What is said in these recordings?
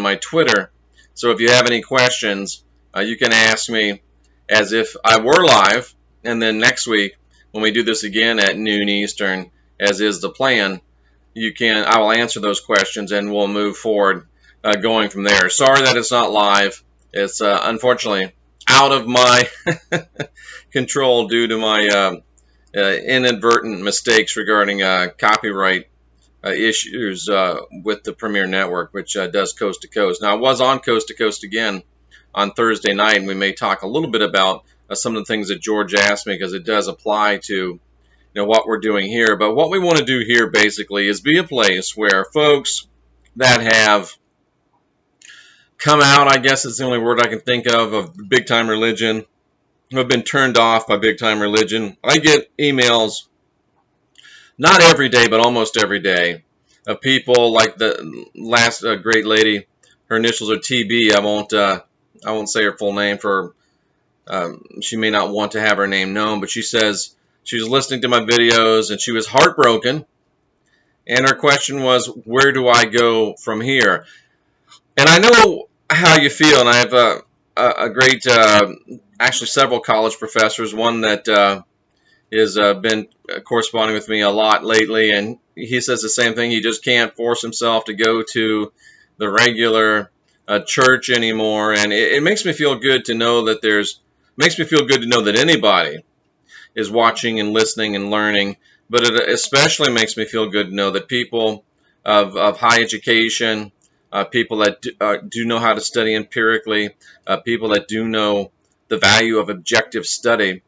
my Twitter. So if you have any questions, you can ask me as if I were live. And then next week, when we do this again at noon Eastern, as is the plan, I will answer those questions and we'll move forward going from there. Sorry that it's not live. It's unfortunately out of my control due to my inadvertent mistakes regarding copyright issues with the Premier Network, which does Coast to Coast. Now, I was on Coast to Coast again on Thursday night, and we may talk a little bit about some of the things that George asked me, because it does apply to what we're doing here. But what we want to do here basically is be a place where folks that have come out, I guess is the only word I can think of big time religion, who have been turned off by big time religion. I get emails, not every day, but almost every day, of people like the last great lady. Her initials are TB. I won't say her full name for she may not want to have her name known, but she says she was listening to my videos and she was heartbroken. And her question was, where do I go from here? And I know how you feel, and I have a great, actually several college professors, one that has been corresponding with me a lot lately, and he says the same thing. He just can't force himself to go to the regular church anymore, and it makes me feel good to know that anybody is watching and listening and learning, but it especially makes me feel good to know that people of high education, people that do know how to study empirically, people that do know the value of objective study,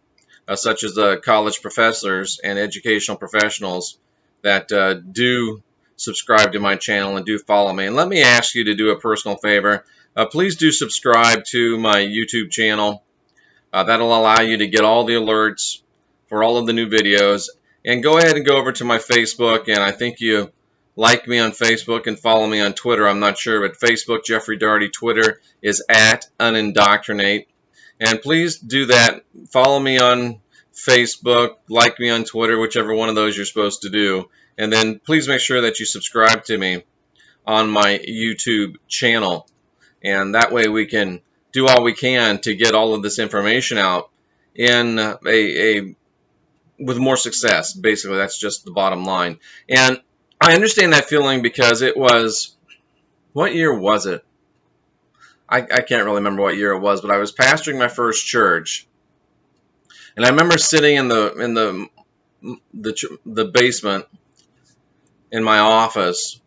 such as the college professors and educational professionals that do subscribe to my channel and do follow me. And let me ask you to do a personal favor. Please do subscribe to my YouTube channel. That'll allow you to get all the alerts for all of the new videos. And go ahead and go over to my Facebook, and I think you like me on Facebook and follow me on Twitter. I'm not sure, but Facebook, Jeffrey Daugherty. Twitter is @unindoctrinate. And please do that. Follow me on Facebook, like me on Twitter, whichever one of those you're supposed to do. And then please make sure that you subscribe to me on my YouTube channel. And that way we can do all we can to get all of this information out in with more success. Basically, that's just the bottom line. And I understand that feeling because it was, what year was it? I can't really remember what year it was, but I was pastoring my first church, and I remember sitting in the basement in my office,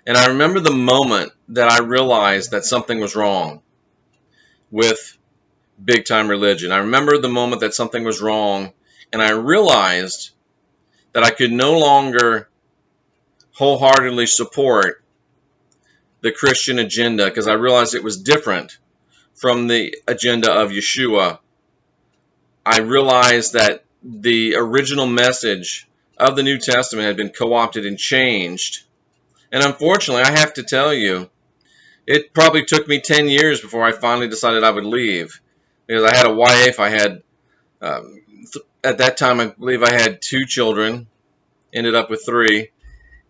and I remember the moment that I realized that something was wrong with big time religion. I remember the moment that something was wrong, and I realized that I could no longer wholeheartedly support the Christian agenda, because I realized it was different from the agenda of Yeshua. I realized that the original message of the New Testament had been co-opted and changed. And unfortunately, I have to tell you, it probably took me 10 years before I finally decided I would leave. Because I had a wife, I had, at that time, I believe I had 2 children, ended up with 3.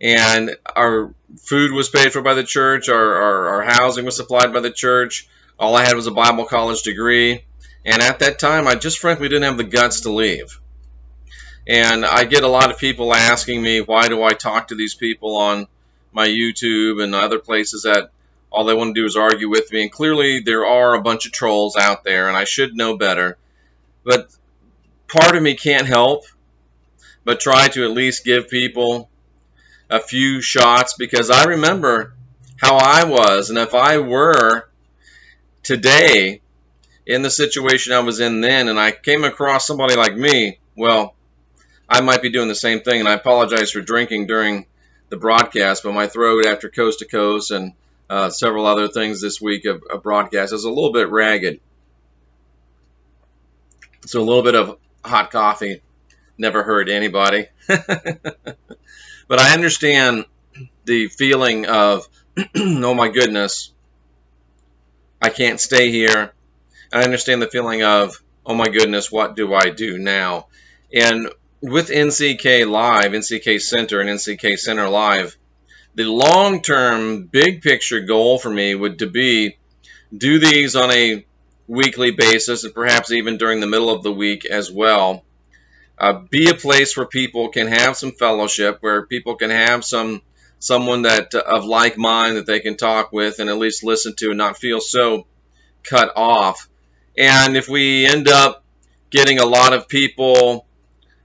And our food was paid for by the church, our housing was supplied by the church. All I had was a Bible college degree. And at that time, I just frankly didn't have the guts to leave. And I get a lot of people asking me, why do I talk to these people on my YouTube and other places that all they want to do is argue with me? And clearly there are a bunch of trolls out there, and I should know better. But part of me can't help but try to at least give people a few shots, because I remember how I was, and if I were today in the situation I was in then, and I came across somebody like me, well, I might be doing the same thing. And I apologize for drinking during the broadcast, but my throat after Coast to Coast and several other things this week of broadcast is a little bit ragged. So a little bit of hot coffee never hurt anybody. But I understand the feeling of, oh my goodness, I can't stay here. And I understand the feeling of, oh my goodness, what do I do now? And with NCK Live, NCK Center and NCK Center Live, the long-term, big picture goal for me would to be do these on a weekly basis, and perhaps even during the middle of the week as well. Be a place where people can have some fellowship, where people can have someone that of like mind that they can talk with and at least listen to and not feel so cut off. And if we end up getting a lot of people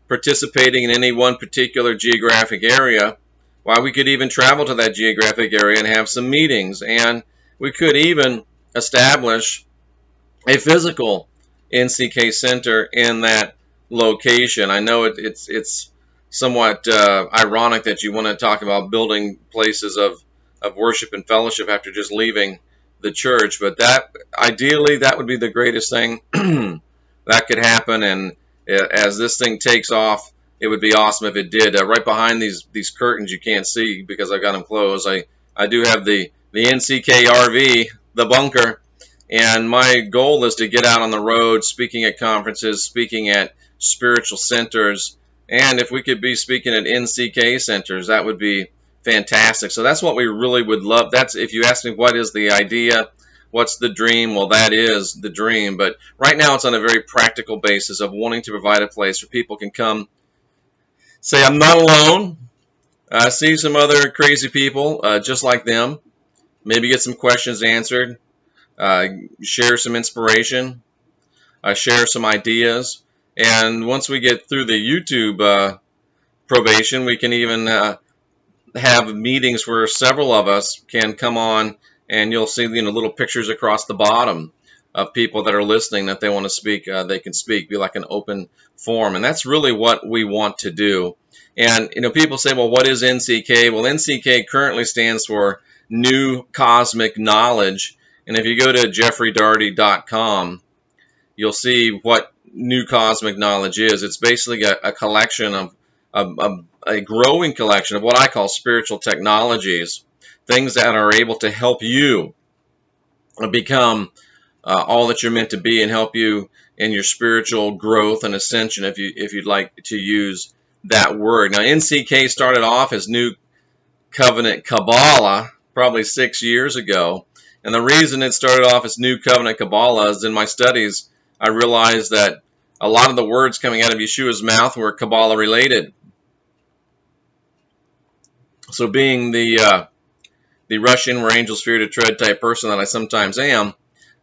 participating in any one particular geographic area, why, we could even travel to that geographic area and have some meetings, and we could even establish a physical NCK Center in that location. I know it's somewhat ironic that you want to talk about building places of worship and fellowship after just leaving the church, but that ideally that would be the greatest thing that could happen. And as this thing takes off, it would be awesome if it did. Right behind these curtains you can't see because I've got them closed. I do have the NCK RV, the bunker. And my goal is to get out on the road, speaking at conferences, speaking at spiritual centers. And if we could be speaking at NCK centers, that would be fantastic. So that's what we really would love. That's, if you ask me what is the idea, what's the dream, well, that is the dream. But right now it's on a very practical basis of wanting to provide a place where people can come, say, I'm not alone, see some other crazy people just like them, maybe get some questions answered, share some inspiration, share some ideas. And once we get through the YouTube probation, we can even have meetings where several of us can come on, and you'll see little pictures across the bottom of people that are listening that they want to speak. They can speak, be like an open forum, and that's really what we want to do. And people say, well, what is NCK? Well, NCK currently stands for New Cosmic Knowledge. And if you go to jeffreydarty.com, you'll see what New Cosmic Knowledge is. It's basically a collection of a growing collection of what I call spiritual technologies, things that are able to help you become all that you're meant to be and help you in your spiritual growth and ascension, if you'd like to use that word. Now, NCK started off as New Covenant Kabbalah probably 6 years ago. And the reason it started off as New Covenant Kabbalah is in my studies, I realized that a lot of the words coming out of Yeshua's mouth were Kabbalah related. So being the Russian where angels fear to tread type person that I sometimes am,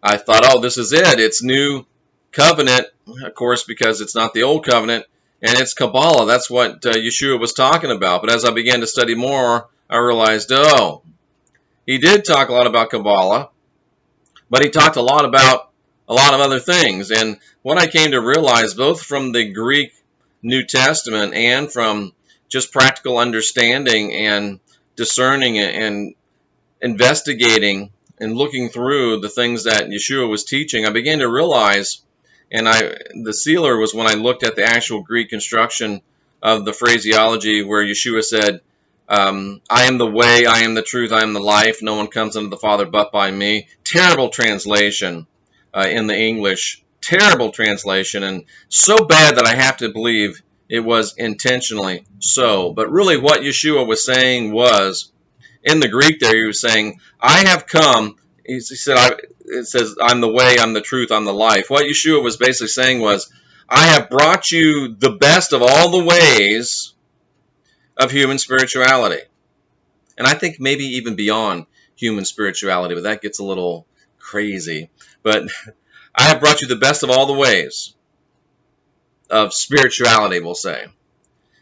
I thought, oh, this is it. It's New Covenant, of course, because it's not the Old Covenant, and it's Kabbalah. That's what Yeshua was talking about. But as I began to study more, I realized, oh, he did talk a lot about Kabbalah, but he talked a lot about a lot of other things. And what I came to realize, both from the Greek New Testament and from just practical understanding and discerning and investigating and looking through the things that Yeshua was teaching, I began to realize, and the sealer was when I looked at the actual Greek construction of the phraseology where Yeshua said, I am the way, I am the truth, I am the life. No one comes unto the Father but by me. Terrible translation in the English. Terrible translation, and so bad that I have to believe it was intentionally so. But really what Yeshua was saying was, in the Greek there, he was saying, I have come, he said, it says, I'm the way, I'm the truth, I'm the life. What Yeshua was basically saying was, I have brought you the best of all the ways of human spirituality. And I think maybe even beyond human spirituality, but that gets a little crazy. But I have brought you the best of all the ways of spirituality, we'll say.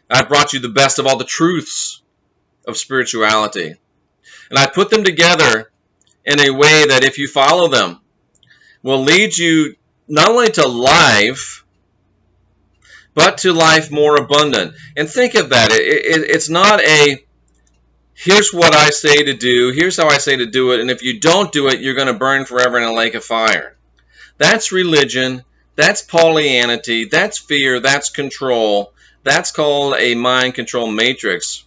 I've brought you the best of all the truths of spirituality. And I put them together in a way that if you follow them, will lead you not only to life, but to life more abundant. And think of that. It's not a, here's what I say to do, here's how I say to do it, and if you don't do it, you're going to burn forever in a lake of fire. That's religion. That's Pollyanity. That's fear. That's control. That's called a mind control matrix.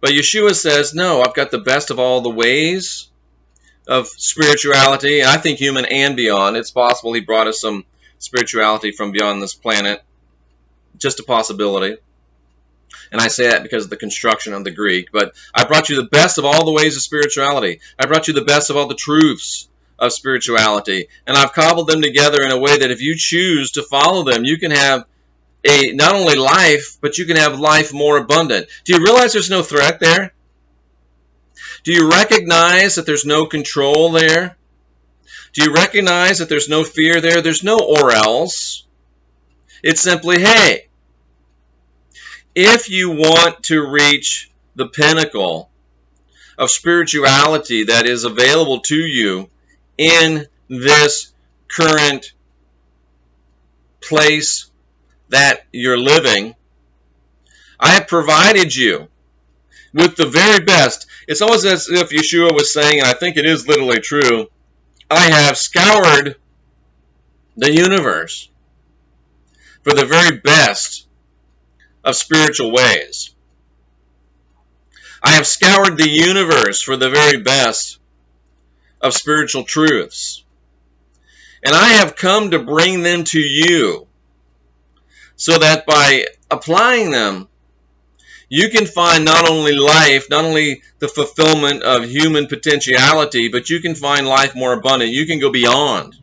But Yeshua says, no, I've got the best of all the ways of spirituality, and I think human and beyond. It's possible he brought us some spirituality from beyond this planet. Just a possibility. And I say that because of the construction of the Greek. But I brought you the best of all the ways of spirituality. I brought you the best of all the truths of spirituality. And I've cobbled them together in a way that if you choose to follow them, you can have a not only life, but you can have life more abundant. Do you realize there's no threat there? Do you recognize that there's no control there? Do you recognize that there's no fear there? There's no or else. It's simply, hey, if you want to reach the pinnacle of spirituality that is available to you in this current place that you're living, I have provided you with the very best. It's almost as if Yeshua was saying, and I think it is literally true, I have scoured the universe for the very best of spiritual ways. I have scoured the universe for the very best of spiritual truths. And I have come to bring them to you so that by applying them, you can find not only life, not only the fulfillment of human potentiality, but you can find life more abundant. You can go beyond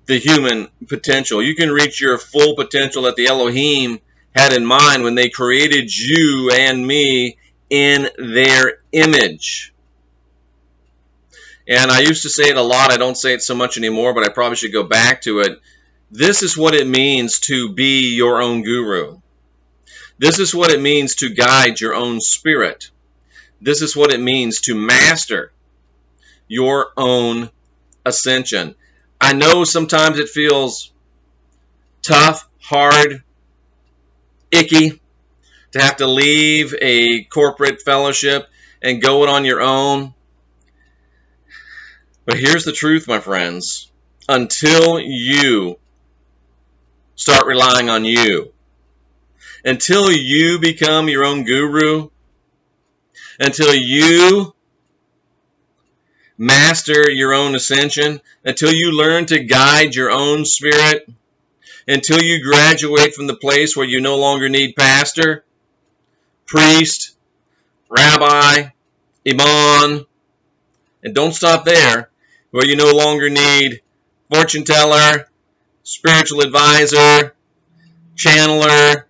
the human potential. You can reach your full potential that the Elohim had in mind when they created you and me in their image. And I used to say it a lot. I don't say it so much anymore, but I probably should go back to it. This is what it means to be your own guru. This is what it means to guide your own spirit. This is what it means to master your own ascension. I know sometimes it feels tough, hard, icky to have to leave a corporate fellowship and go it on your own. But here's the truth, my friends. Until you start relying on you, until you become your own guru, until you master your own ascension, until you learn to guide your own spirit, until you graduate from the place where you no longer need pastor, priest, rabbi, imam, and don't stop there, where you no longer need fortune teller, spiritual advisor, channeler,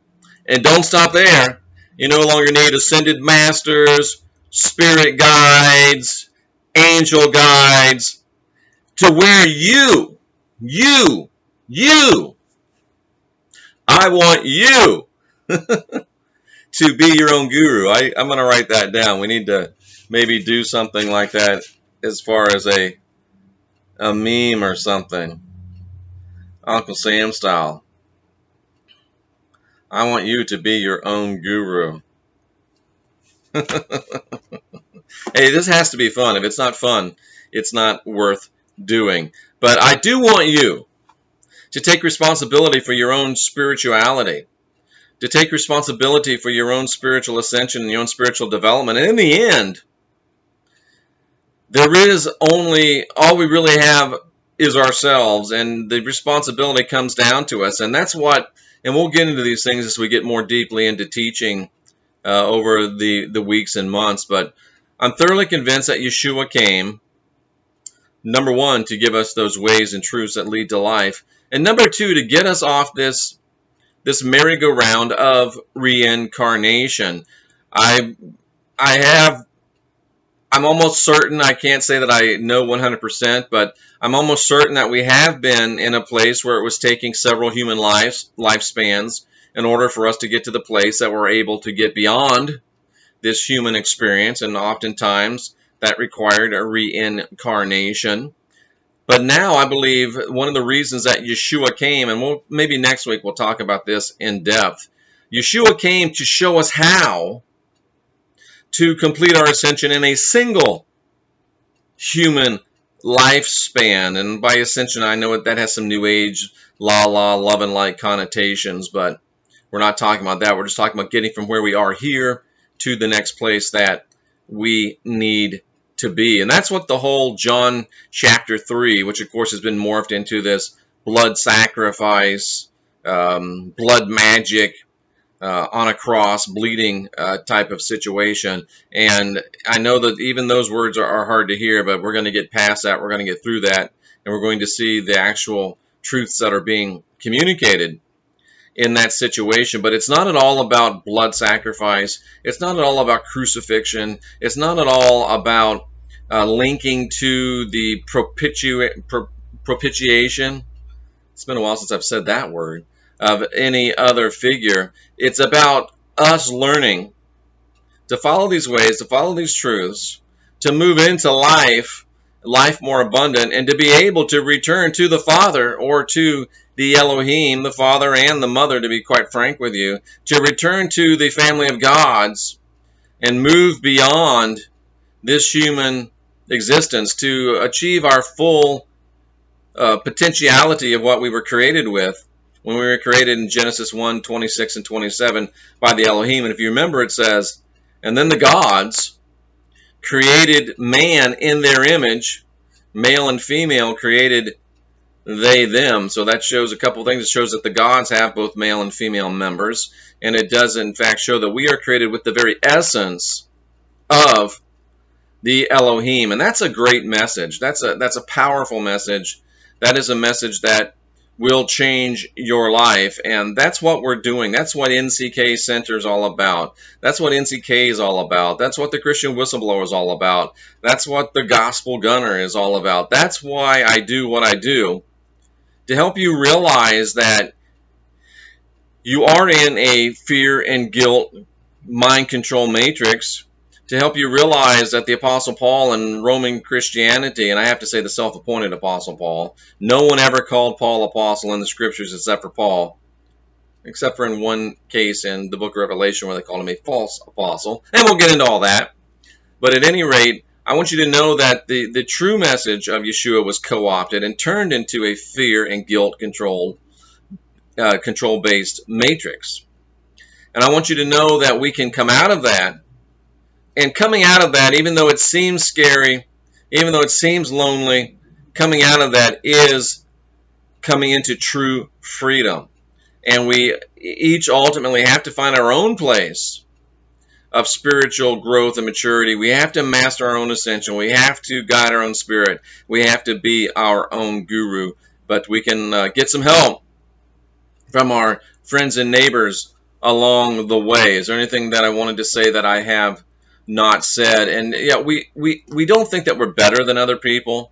and don't stop there. You no longer need ascended masters, spirit guides, angel guides, to where you, I want you to be your own guru. I'm going to write that down. We need to maybe do something like that as far as a meme or something. Uncle Sam style. I want you to be your own guru. Hey, this has to be fun. If it's not fun, it's not worth doing. But I do want you to take responsibility for your own spirituality, to take responsibility for your own spiritual ascension and your own spiritual development. And in the end, there is only, all we really have is ourselves, and the responsibility comes down to us. And that's what, and we'll get into these things as we get more deeply into teaching over the weeks and months. But I'm thoroughly convinced that Yeshua came, number one, to give us those ways and truths that lead to life, and number two, to get us off this merry-go-round of reincarnation. I'm almost certain, I can't say that I know 100%, but I'm almost certain that we have been in a place where it was taking several human lifespans in order for us to get to the place that we're able to get beyond this human experience, and oftentimes that required a reincarnation. But now I believe one of the reasons that Yeshua came, and maybe next week we'll talk about this in depth, Yeshua came to show us how to complete our ascension in a single human lifespan. And by ascension, I know that has some new age, love and light connotations, but we're not talking about that. We're just talking about getting from where we are here to the next place that we need to be. And that's what the whole John chapter 3, which of course has been morphed into this blood sacrifice, blood magic on a cross, bleeding type of situation. And I know that even those words are hard to hear, but we're going to get past that. We're going to get through that, and we're going to see the actual truths that are being communicated in that situation. But it's not at all about blood sacrifice. It's not at all about crucifixion. It's not at all about linking to the propitiation. It's been a while since I've said that word, of any other figure. It's about us learning to follow these ways, to follow these truths, to move into life more abundant, and to be able to return to the Father, or to the Elohim, the Father and the Mother, to be quite frank with you, to return to the family of gods and move beyond this human existence to achieve our full potentiality of what we were created with when we were created in Genesis 1, 26 and 27 by the Elohim. And if you remember, it says, and then the gods created man in their image, male and female created they them. So that shows a couple things. It shows that the gods have both male and female members, and it does in fact show that we are created with the very essence of the Elohim. And that's a great message. That's a powerful message. That is a message that will change your life, and that's what we're doing. That's what Nck Center is all about. That's what Nck is all about. That's what the Christian Whistleblower is all about. That's what the Gospel Gunner is all about. That's why I do what I do, to help you realize that you are in a fear and guilt mind control matrix, to help you realize that the Apostle Paul and Roman Christianity, and I have to say the self-appointed Apostle Paul, no one ever called Paul apostle in the scriptures except for Paul, except for in one case in the book of Revelation where they called him a false apostle, and we'll get into all that. But at any rate, I want you to know that the true message of Yeshua was co-opted and turned into a fear and guilt control-based matrix. And I want you to know that we can come out of that. And coming out of that, even though it seems scary, even though it seems lonely, coming out of that is coming into true freedom. And we each ultimately have to find our own place of spiritual growth and maturity. We have to master our own ascension. We have to guide our own spirit. We have to be our own guru. But we can get some help from our friends and neighbors along the way. Is there anything that I wanted to say that I have not said? And yeah, we don't think that we're better than other people,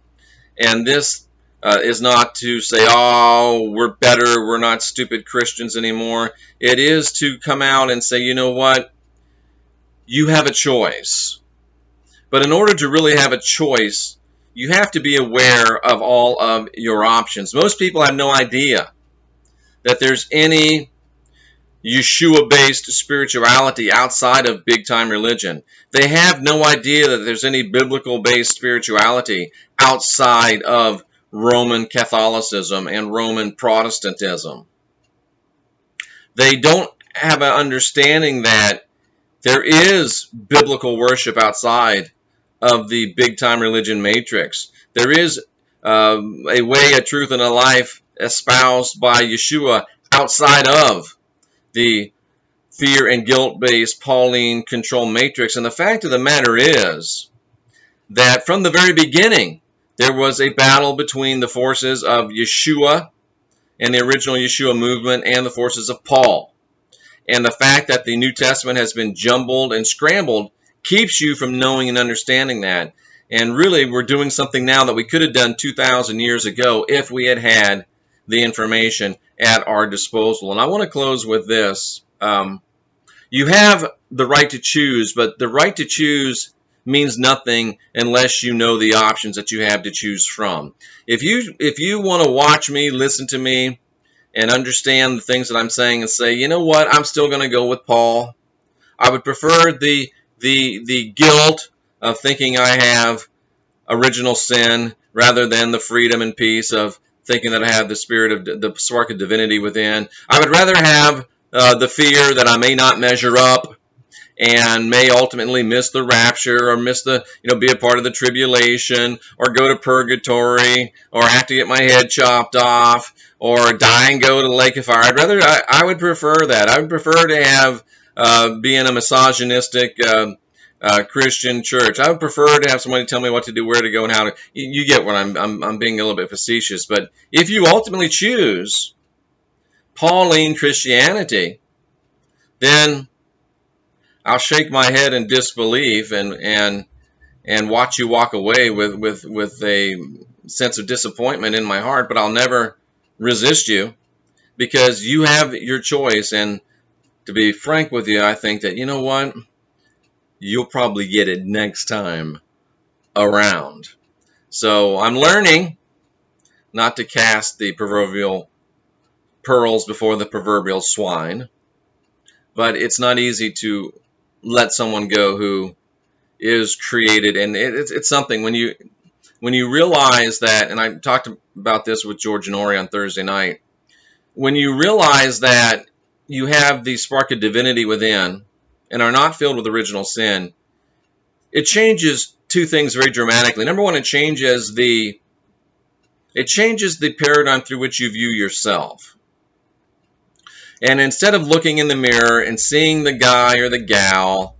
and this is not to say, oh, we're better, we're not stupid Christians anymore. It is to come out and say, you know what, you have a choice. But in order to really have a choice, you have to be aware of all of your options. Most people have no idea that there's any Yeshua-based spirituality outside of big-time religion. They have no idea that there's any biblical-based spirituality outside of Roman Catholicism and Roman Protestantism. They don't have an understanding that there is biblical worship outside of the big-time religion matrix. There is a way, a truth, and a life espoused by Yeshua outside of the fear and guilt-based Pauline control matrix. And the fact of the matter is that from the very beginning, there was a battle between the forces of Yeshua and the original Yeshua movement and the forces of Paul. And the fact that the New Testament has been jumbled and scrambled keeps you from knowing and understanding that. And really, we're doing something now that we could have done 2,000 years ago if we had had the information at our disposal. And I want to close with this. You have the right to choose, but the right to choose means nothing unless you know the options that you have to choose from. If you want to watch me, listen to me, and understand the things that I'm saying and say, you know what, I'm still going to go with Paul. I would prefer the guilt of thinking I have original sin rather than the freedom and peace of thinking that I have the spirit of the spark of divinity within. I would rather have the fear that I may not measure up and may ultimately miss the rapture, or miss the, be a part of the tribulation, or go to purgatory, or have to get my head chopped off, or die and go to the lake of fire. I would prefer that. I would prefer to have be in a misogynistic Christian church. I would prefer to have somebody tell me what to do, where to go, and how to. You get what I'm being a little bit facetious, but if you ultimately choose Pauline Christianity, then I'll shake my head in disbelief and watch you walk away with a sense of disappointment in my heart, but I'll never resist you, because you have your choice. And to be frank with you, I think that, you know what, you'll probably get it next time around. So I'm learning not to cast the proverbial pearls before the proverbial swine, but it's not easy to let someone go who is created. And it's something when you realize that, and I talked about this with George and Ori on Thursday night, when you realize that you have the spark of divinity within and are not filled with original sin, it changes two things very dramatically. Number one, it changes the paradigm through which you view yourself. And instead of looking in the mirror and seeing the guy or the gal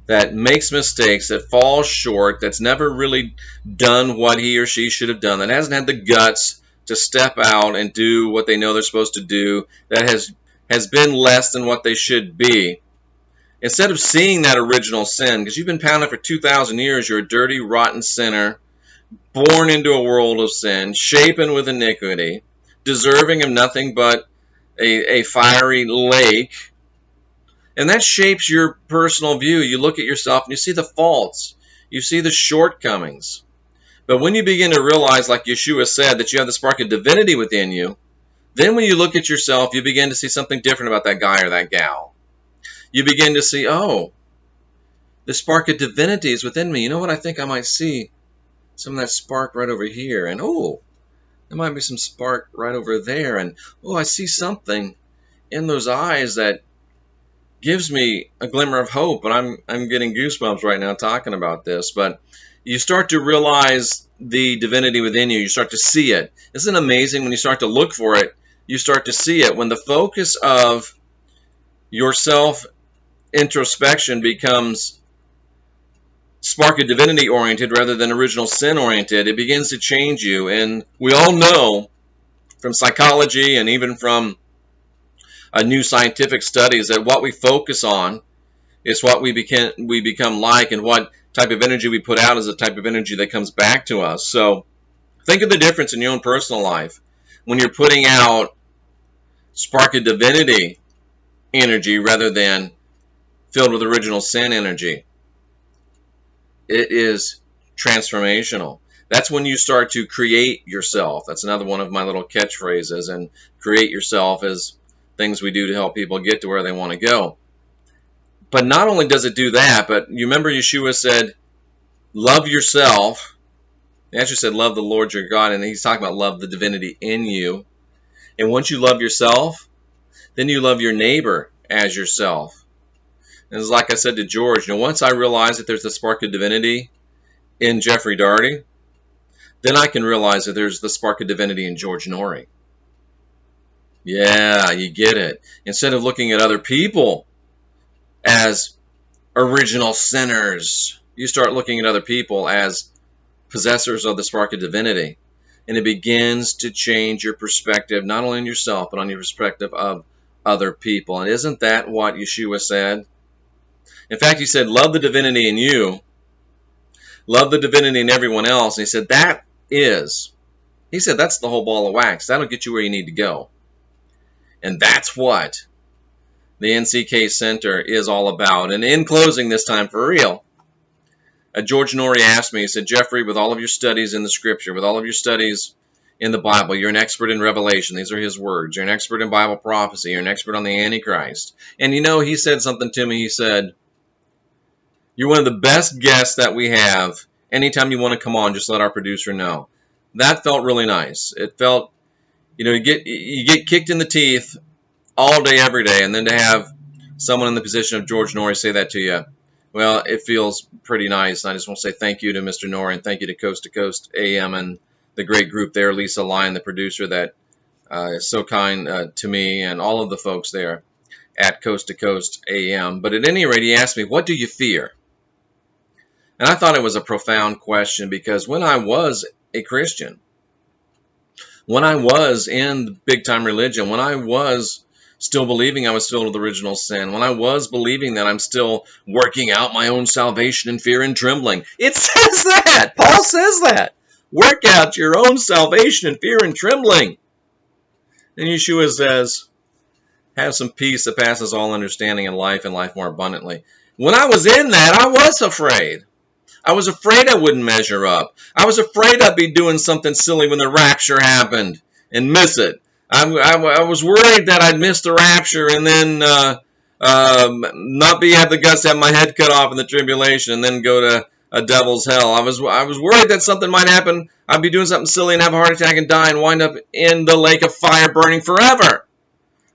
that makes mistakes, that falls short, that's never really done what he or she should have done, that hasn't had the guts to step out and do what they know they're supposed to do, that has been less than what they should be, instead of seeing that original sin, because you've been pounded for 2,000 years, you're a dirty, rotten sinner, born into a world of sin, shapen with iniquity, deserving of nothing but a fiery lake. And that shapes your personal view. You look at yourself and you see the faults. You see the shortcomings. But when you begin to realize, like Yeshua said, that you have the spark of divinity within you, then when you look at yourself, you begin to see something different about that guy or that gal. You begin to see, oh, the spark of divinity is within me. You know what? I think I might see some of that spark right over here. And, oh, there might be some spark right over there. And, oh, I see something in those eyes that gives me a glimmer of hope. And I'm getting goosebumps right now talking about this. But you start to realize the divinity within you. You start to see it. Isn't it amazing when you start to look for it, you start to see it? When the focus of your self-introspection becomes spark of divinity oriented rather than original sin oriented, it begins to change you. And we all know from psychology and even from new scientific studies that what we focus on is what we become like, and what type of energy we put out is the type of energy that comes back to us. So think of the difference in your own personal life when you're putting out spark of divinity energy rather than filled with original sin energy. It is transformational. That's when you start to create yourself. That's another one of my little catchphrases. And create yourself is things we do to help people get to where they want to go. But not only does it do that, but you remember Yeshua said, love yourself. He actually said, love the Lord your God. And he's talking about love the divinity in you. And once you love yourself, then you love your neighbor as yourself. And it's like I said to George, once I realize that there's the spark of divinity in Jeffrey Daugherty, then I can realize that there's the spark of divinity in George Norrie. Yeah, you get it. Instead of looking at other people as original sinners, you start looking at other people as possessors of the spark of divinity. And it begins to change your perspective, not only on yourself, but on your perspective of other people. And isn't that what Yeshua said? In fact, he said, love the divinity in you, love the divinity in everyone else. And he said, that's the whole ball of wax. That'll get you where you need to go. And that's what the Nck Center is all about. And in closing this time, for real, George Norrie asked me, he said, Jeffrey, with all of your studies in the scripture, with all of your studies in the Bible, you're an expert in Revelation. These are his words. You're an expert in Bible prophecy. You're an expert on the Antichrist. And he said something to me. He said, you're one of the best guests that we have. Anytime you want to come on, just let our producer know. That felt really nice. It felt, you get kicked in the teeth all day, every day, and then to have someone in the position of George Norrie say that to you, well, it feels pretty nice. And I just want to say thank you to Mr. Norrie and thank you to Coast AM and the great group there, Lisa Lyon, the producer that is so kind to me, and all of the folks there at Coast AM. But at any rate, he asked me, what do you fear? And I thought it was a profound question, because when I was a Christian, when I was in big time religion, when I was still believing I was filled with original sin, when I was believing that I'm still working out my own salvation in fear and trembling, it says that. Paul says that. Work out your own salvation in fear and trembling. And Yeshua says, have some peace that passes all understanding in life and life more abundantly. When I was in that, I was afraid. I was afraid I wouldn't measure up. I was afraid I'd be doing something silly when the rapture happened and miss it. I was worried that I'd miss the rapture and then not have the guts to have my head cut off in the tribulation and then go to a devil's hell. I was worried that something might happen. I'd be doing something silly and have a heart attack and die and wind up in the lake of fire burning forever.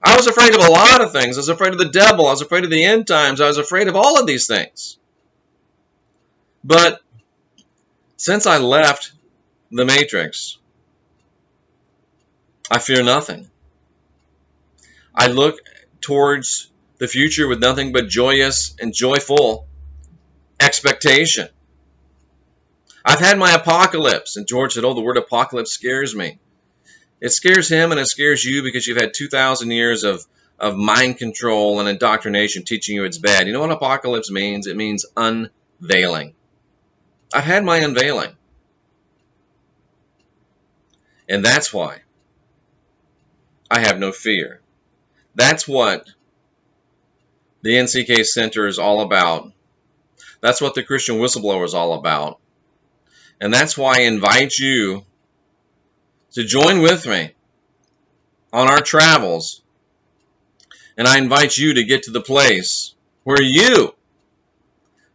I was afraid of a lot of things. I was afraid of the devil. I was afraid of the end times. I was afraid of all of these things. But since I left the Matrix, I fear nothing. I look towards the future with nothing but joyous and joyful expectation. I've had my apocalypse, and George said, oh, the word apocalypse scares me. It scares him and it scares you because you've had 2,000 years of mind control and indoctrination teaching you it's bad. You know what apocalypse means? It means unveiling. I've had my unveiling. And that's why I have no fear. That's what the Nck Center is all about. That's what the Christian Whistleblower is all about. And that's why I invite you to join with me on our travels. And I invite you to get to the place where you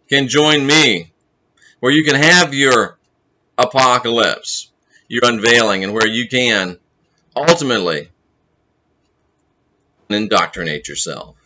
can join me, where you can have your apocalypse, your unveiling, and where you can ultimately indoctrinate yourself.